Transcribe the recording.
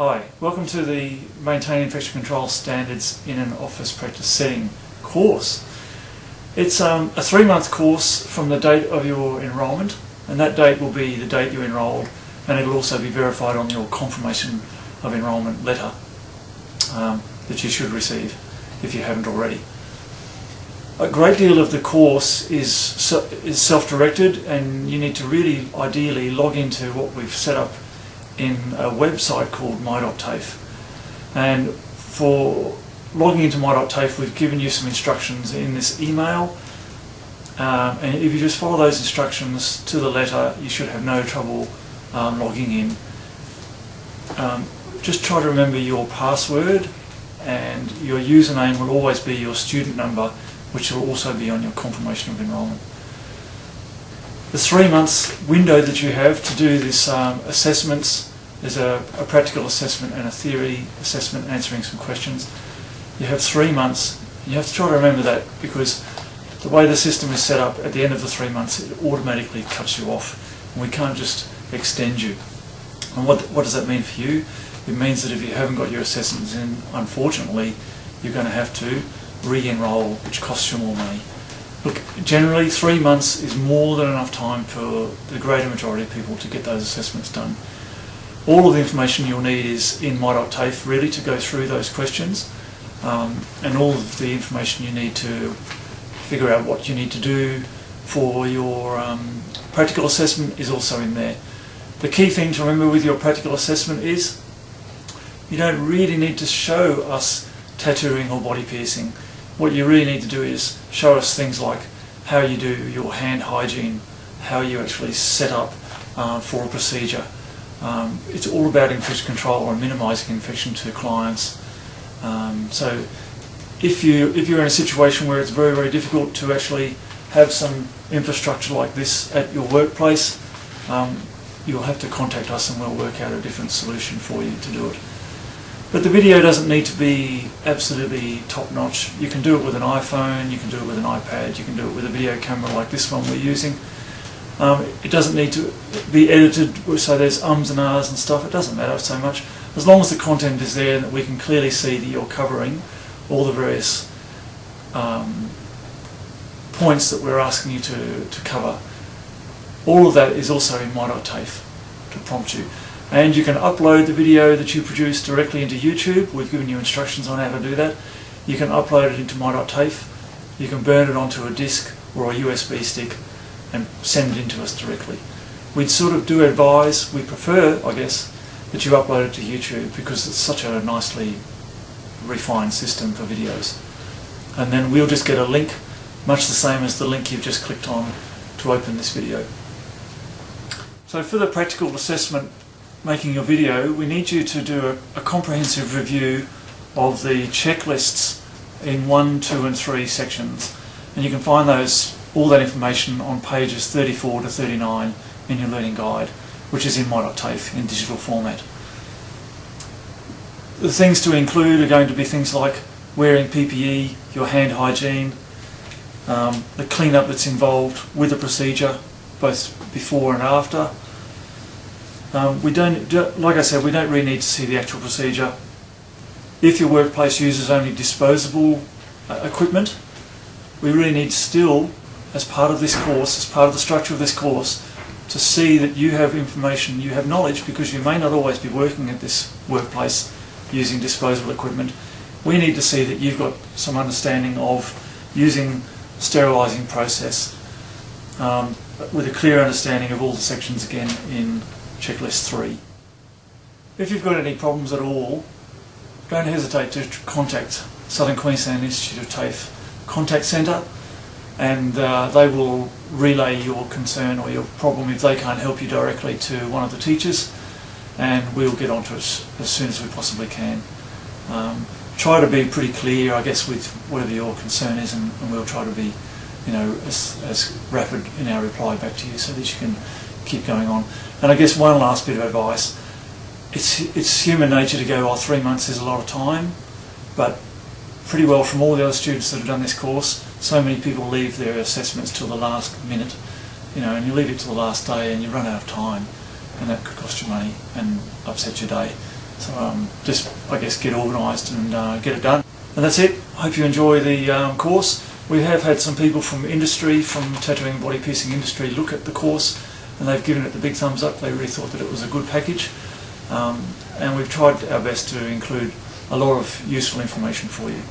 Hi, welcome to the Maintaining Infection Control Standards in an Office Practice Setting course. It's a 3-month course from the date of your enrolment, and that date will be the date you enrolled, and it'll also be verified on your confirmation of enrolment letter that you should receive if you haven't already. A great deal of the course is self-directed, and you need to really ideally log into what we've set up in a website called My.TAFE. And for logging into My.TAFE, we've given you some instructions in this email, and if you just follow those instructions to the letter, you should have no trouble logging in. Just try to remember your password, and your username will always be your student number, which will also be on your confirmation of enrolment. The 3 months window that you have to do this assessments, there's a practical assessment and a theory assessment answering some questions. You have 3 months. You have to try to remember that, because the way the system is set up, at the end of the 3 months it automatically cuts you off, and we can't just extend you. And what does that mean for you? It means that if you haven't got your assessments in, unfortunately, you're going to have to re-enroll, which costs you more money. Look, generally 3 months is more than enough time for the greater majority of people to get those assessments done. All of the information you'll need is in My.TAFE really to go through those questions, and all of the information you need to figure out what you need to do for your practical assessment is also in there. The key thing to remember with your practical assessment is you don't really need to show us tattooing or body piercing. What you really need to do is show us things like how you do your hand hygiene, how you actually set up for a procedure. It's all about infection control and minimising infection to clients. So if you're in a situation where it's very, very difficult to actually have some infrastructure like this at your workplace, you'll have to contact us and we'll work out a different solution for you to do it. But the video doesn't need to be absolutely top-notch. You can do it with an iPhone, you can do it with an iPad, you can do it with a video camera like this one we're using. It doesn't need to be edited so there's ums and ahs and stuff. It doesn't matter so much. As long as the content is there and that we can clearly see that you're covering all the various points that we're asking you to cover. All of that is also in My.TAFE to prompt you. And you can upload the video that you produce directly into YouTube. We've given you instructions on how to do that. You can upload it into My.TAFE. You can burn it onto a disk or a USB stick and send it into us directly. We'd sort of do advise, we prefer, I guess, that you upload it to YouTube, because it's such a nicely refined system for videos. And then we'll just get a link, much the same as the link you've just clicked on to open this video. So for the practical assessment, making your video, we need you to do a comprehensive review of the checklists in 1, 2 and 3 sections, and you can find all that information on pages 34 to 39 in your learning guide, which is in My.TAFE in digital format. The things to include are going to be things like wearing PPE, your hand hygiene, the cleanup that's involved with the procedure, both before and after. Like I said, we don't really need to see the actual procedure. If your workplace uses only disposable equipment, we really need still, as part of this course, as part of the structure of this course, to see that you have information, you have knowledge, because you may not always be working at this workplace using disposable equipment. We need to see that you've got some understanding of using sterilising process, with a clear understanding of all the sections again in checklist 3. If you've got any problems at all, don't hesitate to contact Southern Queensland Institute of TAFE Contact Centre, and they will relay your concern or your problem if they can't help you directly to one of the teachers, and we'll get onto it as soon as we possibly can. Try to be pretty clear, I guess, with whatever your concern is, and we'll try to be, as rapid in our reply back to you so that you can keep going on. And I guess one last bit of advice: it's human nature to go, 3 months is a lot of time, but pretty well from all the other students that have done this course, so many people leave their assessments till the last minute, and you leave it till the last day and you run out of time, and that could cost you money and upset your day. So just, I guess, get organised and get it done. And that's it. Hope you enjoy the course. We have had some people from industry, from tattooing body piercing industry, look at the course, and they've given it the big thumbs up. They really thought that it was a good package, and we've tried our best to include a lot of useful information for you.